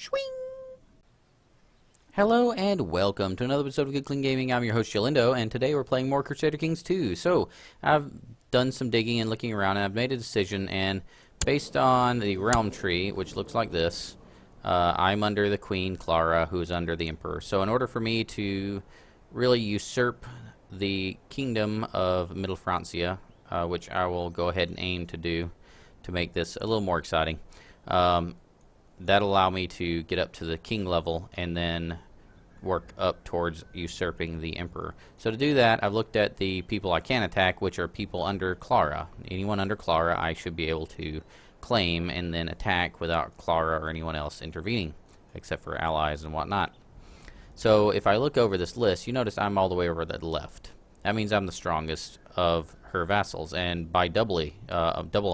Swing! Hello and welcome to another episode of Good Clean Gaming. I'm your host Jalindo, and today we're playing more Crusader Kings 2. So, I've done some digging and looking around, and I've made a decision, and based on the realm tree, which looks like this, I'm under the Queen, Clara, who is under the Emperor. So in order for me to really usurp the kingdom of Middle Francia, which I will go ahead and aim to do to make this a little more exciting, that'll allow me to get up to the king level and then work up towards usurping the emperor. So to do that, I've looked at the people I can attack, which are people under Clara. Anyone under Clara I should be able to claim and then attack without Clara or anyone else intervening, except for allies and whatnot. So if I look over this list, you notice I'm all the way over to the left. That means I'm the strongest of her vassals, and by double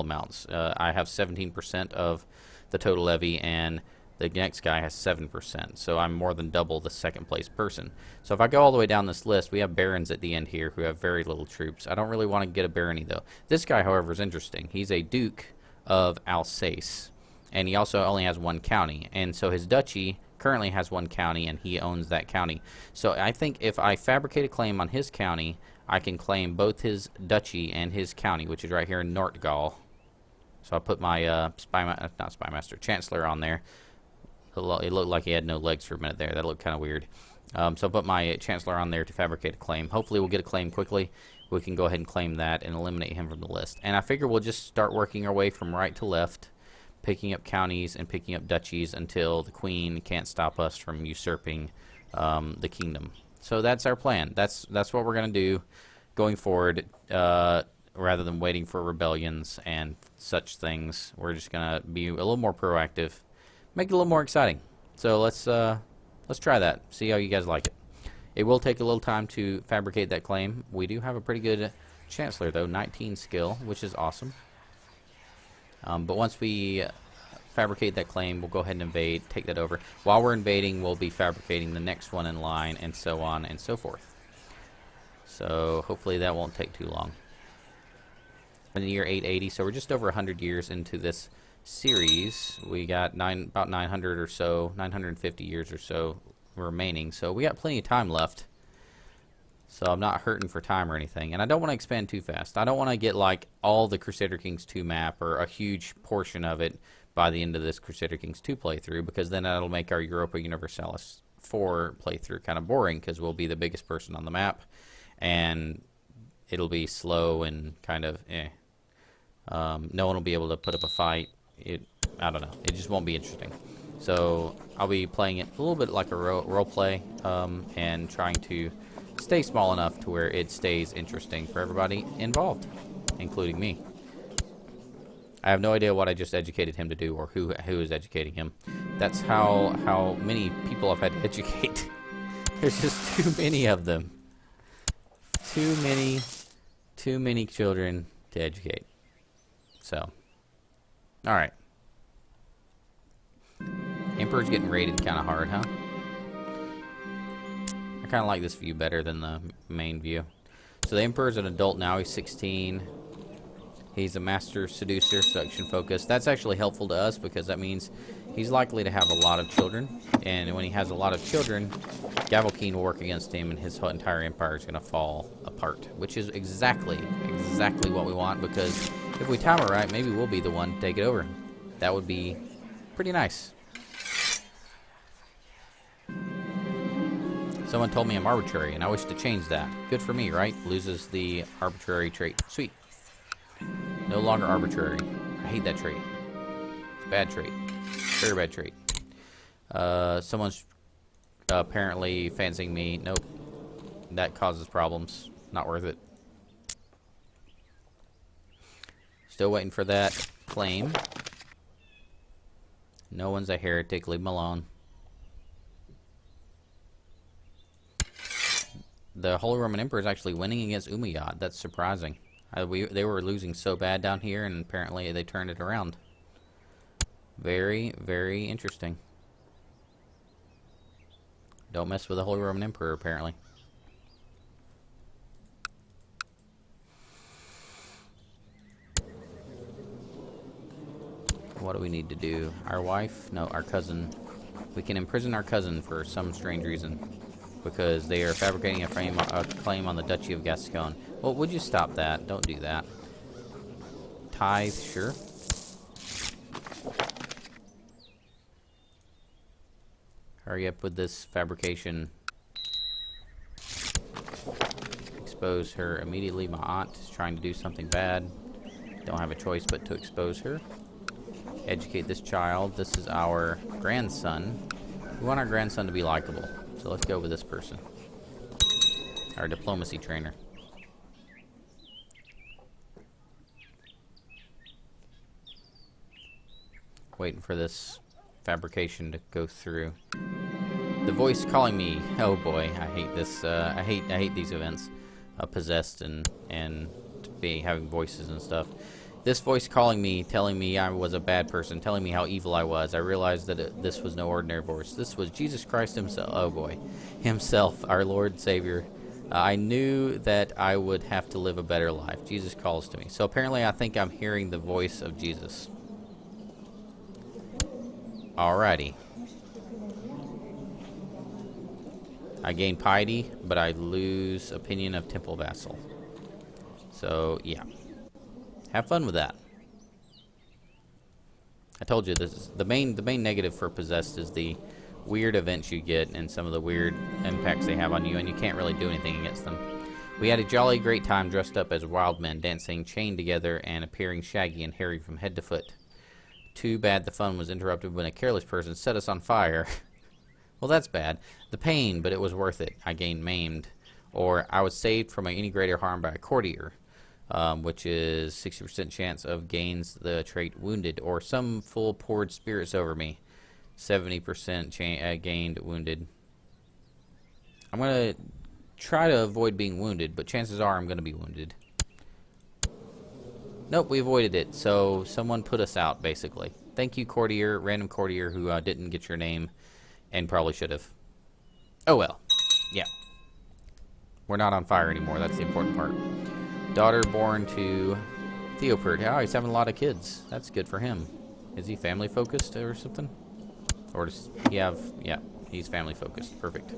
amounts. I have 17% of the total levy, and the next guy has 7%, so I'm more than double the second place person. So if I go all the way down this list, we have barons at the end here who have very little troops. I don't really want to get a barony though. This guy, however, is interesting. He's a duke of Alsace, and he also only has one county, and so his duchy currently has one county, and he owns that county. So I think if I fabricate a claim on his county, I can claim both his duchy and his county, which is right here in Nortgall. So I'll put my Chancellor on there. It looked like he had no legs for a minute there. That looked kind of weird. So I'll put my Chancellor on there to fabricate a claim. Hopefully we'll get a claim quickly. We can go ahead and claim that and eliminate him from the list. And I figure we'll just start working our way from right to left, picking up counties and picking up duchies until the Queen can't stop us from usurping the kingdom. So that's our plan. That's what we're going to do going forward. Rather than waiting for rebellions and such things, we're just gonna be a little more proactive, make it a little more exciting. So let's try that. See how you guys like it. It will take a little time to fabricate that claim. We do have a pretty good Chancellor though, 19 skill, which is awesome. But once we fabricate that claim, we'll go ahead and invade, take that over. While we're invading, we'll be fabricating the next one in line, and so on and so forth. So hopefully that won't take too long. In the year 880, so we're just over 100 years into this series. We got about 900 or so, 950 years or so remaining, so we got plenty of time left. So I'm not hurting for time or anything, and I don't want to expand too fast. I don't want to get like all the Crusader Kings 2 map or a huge portion of it by the end of this Crusader Kings 2 playthrough, because then that'll make our Europa Universalis 4 playthrough kind of boring, because we'll be the biggest person on the map, and it'll be slow and kind of no one will be able to put up a fight. I don't know. It just won't be interesting. So I'll be playing it a little bit like a role play, and trying to stay small enough to where it stays interesting for everybody involved, including me. I have no idea what I just educated him to do, or who is educating him. That's how many people I've had to educate. There's just too many of them. Too many children to educate. So, alright. Emperor's getting raided kind of hard, huh? I kind of like this view better than the main view. So the Emperor's an adult now. He's 16. He's a master seducer, seduction focus. That's actually helpful to us, because that means he's likely to have a lot of children. And when he has a lot of children, Gavelkeen will work against him, and his whole entire empire is going to fall apart. Which is exactly what we want, because if we time it right, maybe we'll be the one to take it over. That would be pretty nice. Someone told me I'm arbitrary, and I wish to change that. Good for me, right? Loses the arbitrary trait. Sweet. No longer arbitrary. I hate that trait. It's a bad trait. Very bad trait. Someone's apparently fancying me. Nope. That causes problems. Not worth it. Still waiting for that claim. No one's a heretic. Leave him alone. The Holy Roman Emperor is actually winning against Umayyad. That's surprising. They were losing so bad down here, and apparently they turned it around. Very, very interesting. Don't mess with the Holy Roman Emperor, apparently. What do we need to do? Our wife? No, our cousin We can imprison our cousin for some strange reason. Because they are fabricating a claim on the Duchy of Gascon. Well, would you stop that? Don't do that. Tithe, sure. Hurry up with this fabrication. Expose her immediately. My aunt is trying to do something bad. Don't have a choice but to expose her. Educate this child. This is our grandson. We want our grandson to be likable. So let's go with this person. Our diplomacy trainer. Waiting for this fabrication to go through. The voice calling me. Oh boy, I hate this. I hate these events. Possessed and having voices and stuff. This voice calling me, telling me I was a bad person, telling me how evil I was. I realized that this was no ordinary voice. This was Jesus Christ himself. Oh boy, himself, our Lord and Savior. I knew that I would have to live a better life. Jesus calls to me. So apparently I think I'm hearing the voice of Jesus. Alrighty. I gain piety, but I lose opinion of temple vassal. So, yeah. Have fun with that. I told you this is the main negative for possessed is the weird events you get and some of the weird impacts they have on you, and you can't really do anything against them. We had a jolly great time dressed up as wild men, dancing chained together and appearing shaggy and hairy from head to foot. Too bad the fun was interrupted when a careless person set us on fire. Well, that's bad. The pain, but it was worth it. I gained maimed. Or I was saved from any greater harm by a courtier, which is 60% chance of gains the trait wounded. Or some fool poured spirits over me. 70% gained wounded. I'm going to try to avoid being wounded, but chances are I'm going to be wounded. Nope, we avoided it. So someone put us out, basically. Thank you, courtier, random courtier who didn't get your name and probably should have. Oh well. Yeah. We're not on fire anymore. That's the important part. Daughter born to Theopert. Oh, he's having a lot of kids. That's good for him. Is he family focused or something? Or does he have... Yeah, he's family focused. Perfect.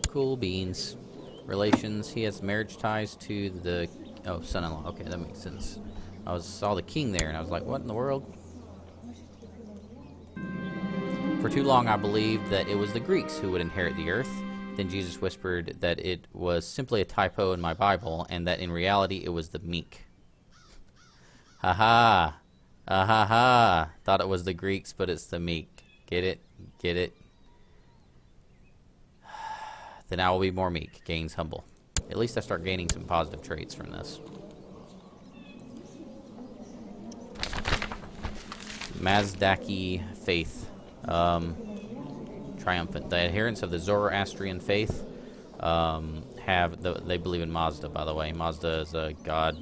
Cool beans. Relations. He has marriage ties to the... Oh, son-in-law. Okay, that makes sense. I saw the king there, and I was like, what in the world? For too long, I believed that it was the Greeks who would inherit the earth. Then Jesus whispered that it was simply a typo in my Bible, and that in reality it was the meek. Ha ha. Ah ha ha. Thought it was the Greeks, but it's the meek. Get it? Get it? Then I will be more meek. Gains humble. At least I start gaining some positive traits from this. Mazdaki faith. Triumphant. The adherents of the Zoroastrian faith they believe in Mazda, by the way. Mazda is a god.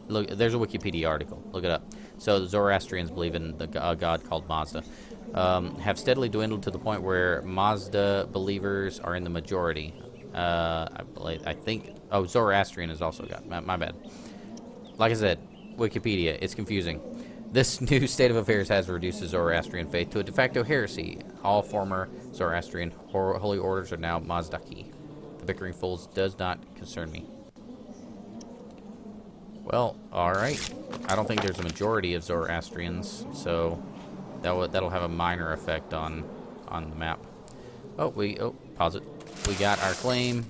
Look, there's a Wikipedia article. Look it up. So the Zoroastrians believe in a god called Mazda. Have steadily dwindled to the point where Mazda believers are in the majority. I think... Oh, Zoroastrian is also God. My bad. Like I said, Wikipedia, it's confusing. This new state of affairs has reduced the Zoroastrian faith to a de facto heresy. All former Zoroastrian holy orders are now Mazdaki. The bickering fools does not concern me. Well, alright. I don't think there's a majority of Zoroastrians, so that'll have a minor effect on the map. Oh, pause it. We got our claim.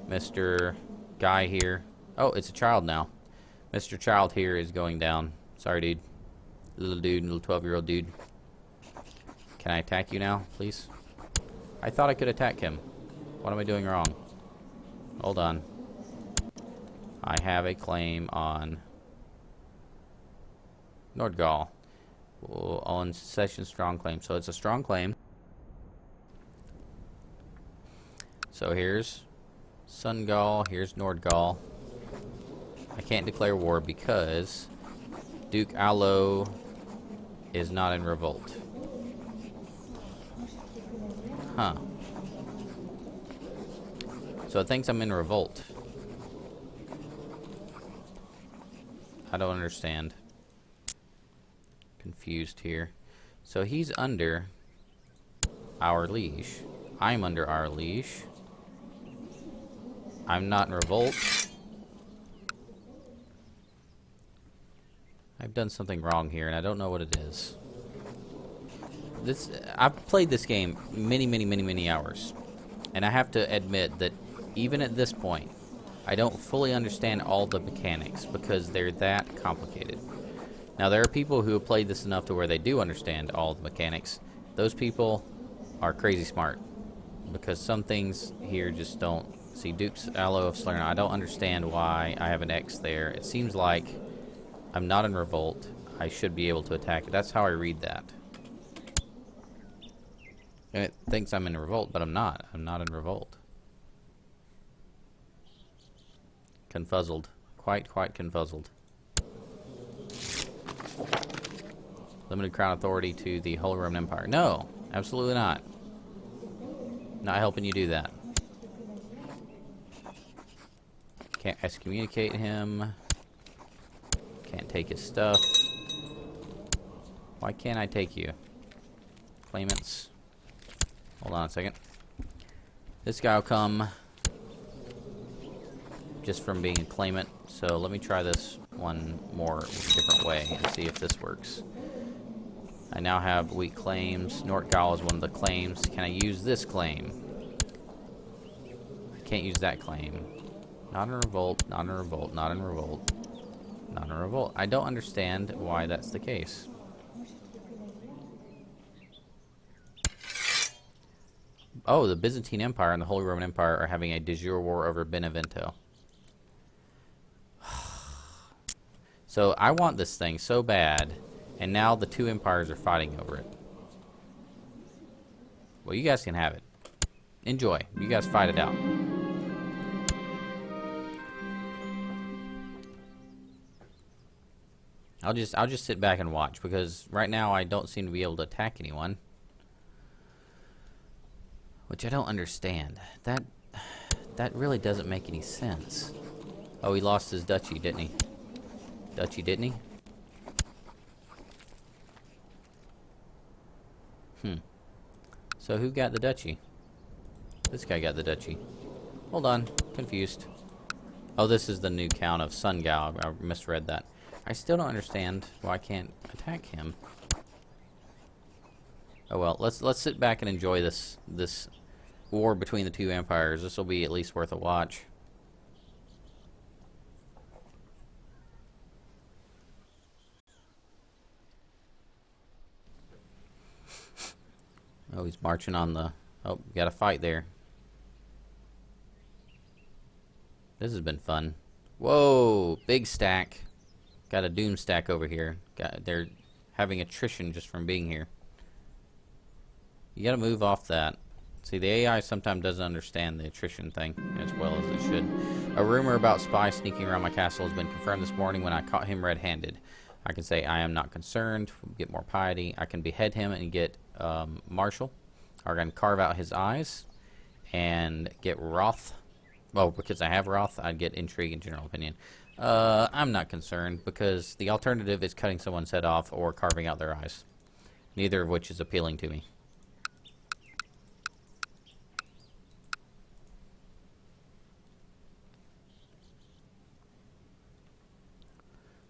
Mr. Guy here. Oh, it's a child now. Mr. Child here is going down. Sorry, dude. Little 12-year-old dude. Can I attack you now, please? I thought I could attack him. What am I doing wrong? Hold on. I have a claim on Nordgall. On Session Strong Claim. So it's a strong claim. So here's Sungall. Here's Nordgall. I can't declare war because Duke Allo is not in revolt. Huh. So it thinks I'm in revolt. I don't understand. confused here. So he's under our leash. I'm under our leash. I'm not in revolt. I've done something wrong here, and I don't know what it is. I've played this game many hours, and I have to admit that even at this point, I don't fully understand all the mechanics because they're that complicated. Now, there are people who have played this enough to where they do understand all the mechanics. Those people are crazy smart because some things here just don't. See, Duke's Aloe of Salerno, I don't understand why I have an X there. It seems like I'm not in revolt. I should be able to attack it. That's how I read that. And it thinks I'm in revolt, but I'm not. I'm not in revolt. Confuzzled. Quite confuzzled. Limited Crown Authority to the Holy Roman Empire. No, absolutely not. Not helping you do that. Can't excommunicate him. Can't take his stuff. Why can't I take you? Claimants. Hold on a second. This guy will come just from being a claimant. So let me try this one more different way and see if this works. I now have weak claims. Nortgal is one of the claims. Can I use this claim? I can't use that claim. Not in revolt, not in revolt, not in revolt, not in revolt. I don't understand why that's the case. Oh, the Byzantine Empire and the Holy Roman Empire are having a de jure war over Benevento. So I want this thing so bad, and now the two empires are fighting over it. Well, you guys can have it. Enjoy. You guys fight it out. I'll just sit back and watch because right now I don't seem to be able to attack anyone. Which I don't understand. That really doesn't make any sense. Oh, he lost his duchy, didn't he? Duchy, didn't he? So who got the duchy? This guy got the duchy. Hold on. Confused. Oh, this is the new count of Sungao. I misread that. I still don't understand why I can't attack him. Oh well, let's sit back and enjoy this war between the two empires. This will be at least worth a watch. Oh, he's marching on the... Oh, got a fight there. This has been fun. Whoa, big stack. Got a doom stack over here. They're having attrition just from being here. You gotta move off that. See, the AI sometimes doesn't understand the attrition thing as well as it should. A rumor about spies sneaking around my castle has been confirmed this morning when I caught him red-handed. I can say I am not concerned. Get more piety. I can behead him and get martial. Or I can carve out his eyes and get wrath. Well, because I have wrath, I'd get intrigue and general opinion. I'm not concerned because the alternative is cutting someone's head off or carving out their eyes. Neither of which is appealing to me.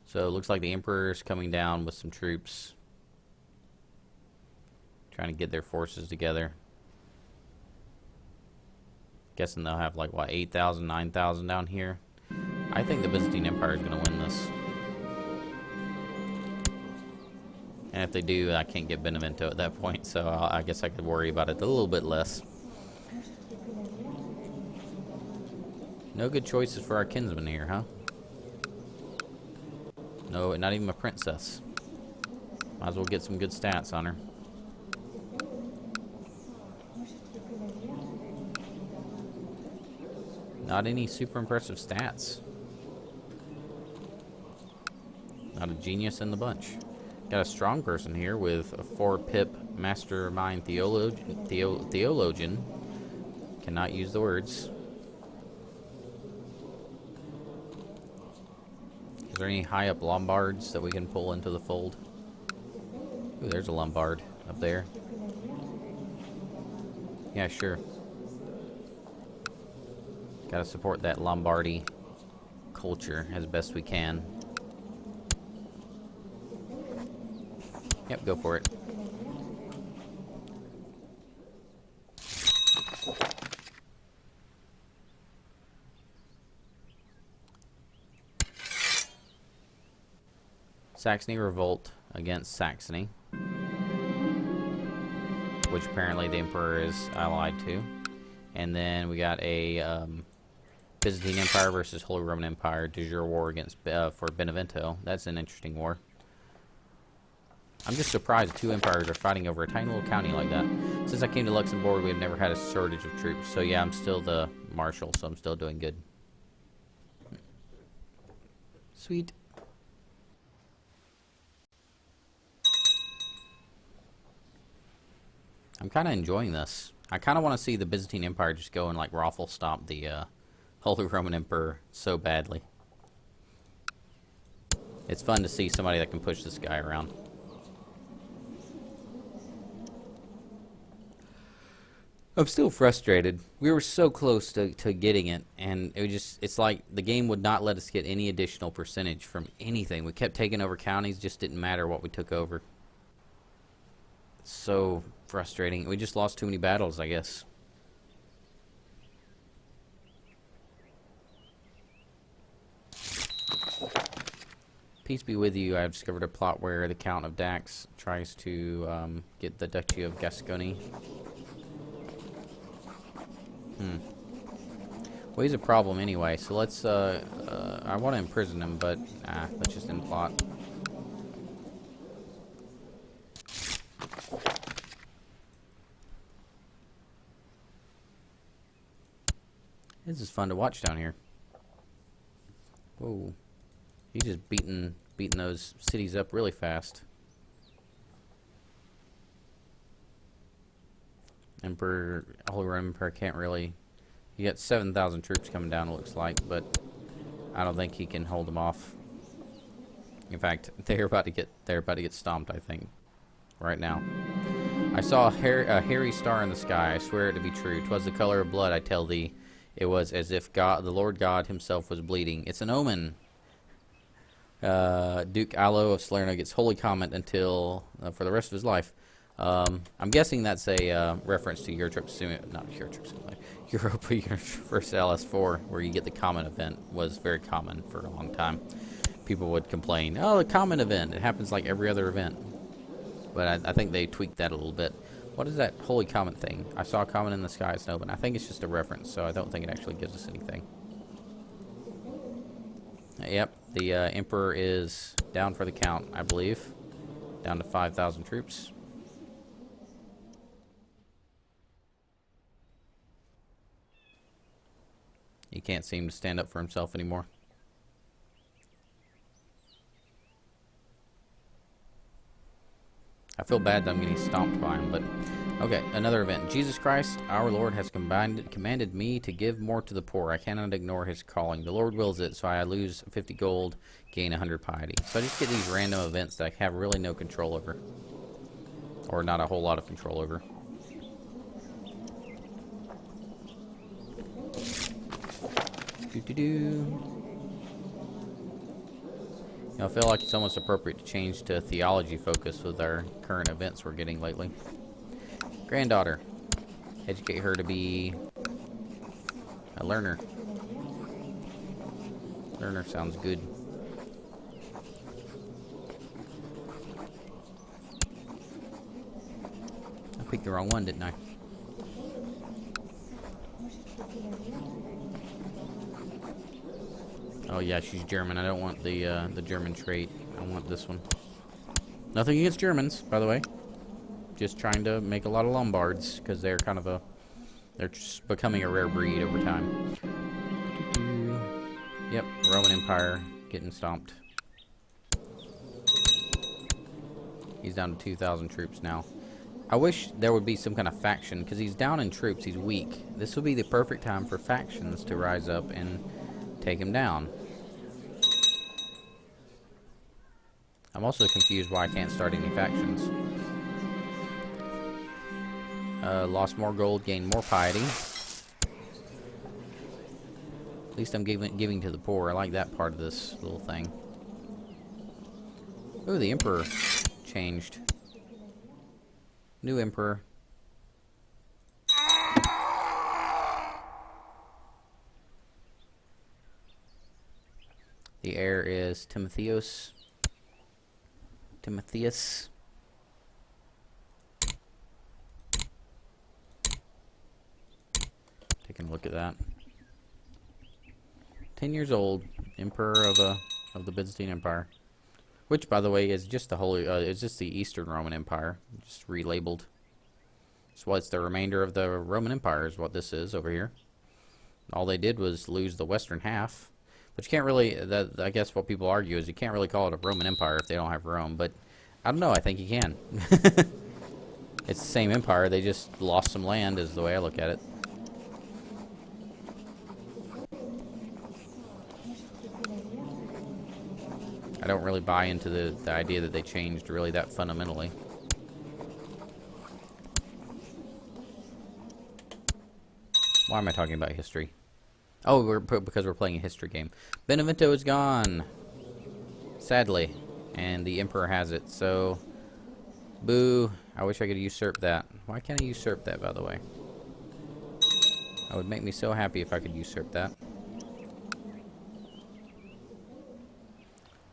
So it looks like the Emperor's coming down with some troops. Trying to get their forces together. Guessing they'll have like, what, 8,000, 9,000 down here. I think the Byzantine Empire is going to win this. And if they do, I can't get Benevento at that point, so I guess I could worry about it a little bit less. No good choices for our kinsman here, huh? No, not even a princess. Might as well get some good stats on her. Not any super impressive stats. Not a genius in the bunch. Got a strong person here with a 4-pip mastermind theologian. Cannot use the words. Is there any high up Lombards that we can pull into the fold? Ooh, there's a Lombard up there. Yeah, sure. Gotta support that Lombardy culture as best we can. Yep, go for it. Saxony revolt against Saxony, which apparently the Emperor is allied to. And then we got a Byzantine Empire versus Holy Roman Empire de jure war against for Benevento. That's an interesting war. I'm just surprised two empires are fighting over a tiny little county like that. Since I came to Luxembourg, we've never had a shortage of troops. So yeah, I'm still the marshal, so I'm still doing good. Sweet. I'm kind of enjoying this. I kind of want to see the Byzantine Empire just go and like raffle stomp the Holy Roman Emperor so badly. It's fun to see somebody that can push this guy around. I'm still frustrated. We were so close to getting it, and it's like the game would not let us get any additional percentage from anything. We kept taking over counties, just didn't matter what we took over. It's so frustrating. We just lost too many battles, I guess. Peace be with you. I've discovered a plot where the Count of Dax tries to get the Duchy of Gascony. Well, he's a problem anyway, so let's, I want to imprison him, but, let's just end plot. This is fun to watch down here. Whoa. He's just beating those cities up really fast. Emperor, Holy Roman Emperor can't really... You got 7,000 troops coming down, it looks like, but I don't think he can hold them off. In fact, they're about to get stomped, I think, right now. I saw a hairy star in the sky. I swear it to be true. 'Twas the color of blood, I tell thee. It was as if God, the Lord God himself was bleeding. It's an omen. Duke Allo of Salerno gets holy comment until for the rest of his life. I'm guessing that's a reference to Europa Universalis 4, where you get the common event. Was very common for a long time. People would complain, oh, the common event. It happens like every other event. But I think they tweaked that a little bit. What is that holy comet thing? I saw a comet in the sky, it's open. I think it's just a reference, so I don't think it actually gives us anything. Yep, the Emperor is down for the count, I believe. Down to 5,000 troops. He can't seem to stand up for himself anymore. I feel bad that I'm getting stomped by him, but... Okay, another event. Jesus Christ, our Lord, has commanded me to give more to the poor. I cannot ignore his calling. The Lord wills it, so I lose 50 gold, gain 100 piety. So I just get these random events that I have really no control over. Or not a whole lot of control over. I feel like it's almost appropriate to change to theology focus with our current events we're getting lately. Granddaughter. Educate her to be a learner. Learner sounds good. I picked the wrong one, didn't I? Oh yeah, she's German. I don't want the German trait. I want this one. Nothing against Germans, by the way. Just trying to make a lot of Lombards because they're kind of they're just becoming a rare breed over time. Yep, Roman Empire getting stomped. He's down to 2,000 troops now. I wish there would be some kind of faction because he's down in troops. He's weak. This would be the perfect time for factions to rise up and take him down. I'm also confused why I can't start any factions. Lost more gold, gained more piety. At least I'm giving to the poor. I like that part of this little thing. Ooh, the emperor changed. New emperor. The heir is Timotheus. Taking a look at that. 10 years old, emperor of the Byzantine Empire, which, by the way, is just the holy. It's just the Eastern Roman Empire, just relabeled. So it's the remainder of the Roman Empire is what this is over here. All they did was lose the western half, but you can't really. I guess what people argue is you can't really call it a Roman Empire if they don't have Rome. But I don't know. I think you can. It's the same empire. They just lost some land, is the way I look at it. I don't really buy into the idea that they changed really that fundamentally. Why am I talking about history? Oh, because we're playing a history game. Benevento is gone, sadly, and the Emperor has it. So, boo! I wish I could usurp that. Why can't I usurp that, by the way? That would make me so happy if I could usurp that.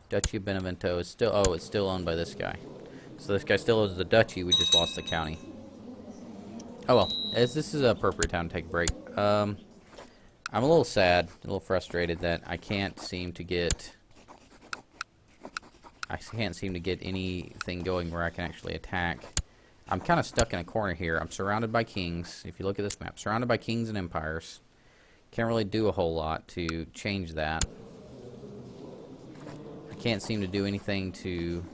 Duchy of Benevento is still... Oh, it's still owned by this guy. So this guy still owns the duchy, we just lost the county. Oh well, this is an appropriate time to take a break. I'm a little sad, a little frustrated that I can't seem to get... anything going where I can actually attack. I'm kind of stuck in a corner here. I'm surrounded by kings. If you look at this map, surrounded by kings and empires. Can't really do a whole lot to change that. Can't seem to do anything to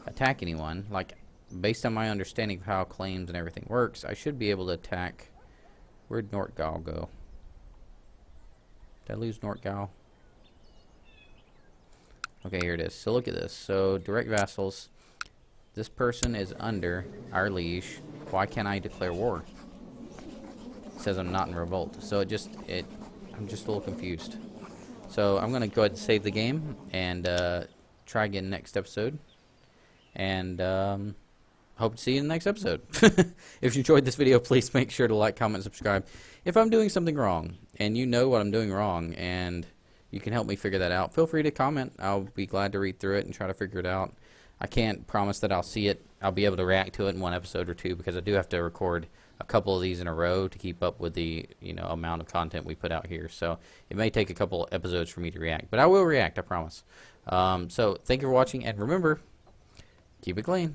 attack anyone. Like, based on my understanding of how claims and everything works, I should be able to attack. Where'd Nortgal go? Did I lose Nortgal? Okay, here it is. So look at this. So direct vassals. This person is under our liege. Why can't I declare war? It says I'm not in revolt. So I'm just a little confused. So I'm going to go ahead and save the game and try again next episode. And hope to see you in the next episode. If you enjoyed this video, please make sure to like, comment, subscribe. If I'm doing something wrong and you know what I'm doing wrong and you can help me figure that out, feel free to comment. I'll be glad to read through it and try to figure it out. I can't promise that I'll see it. I'll be able to react to it in one episode or two because I do have to record a couple of these in a row to keep up with the amount of content we put out here. So it may take a couple episodes for me to react, but I will react, I promise. So thank you for watching, and remember, keep it clean.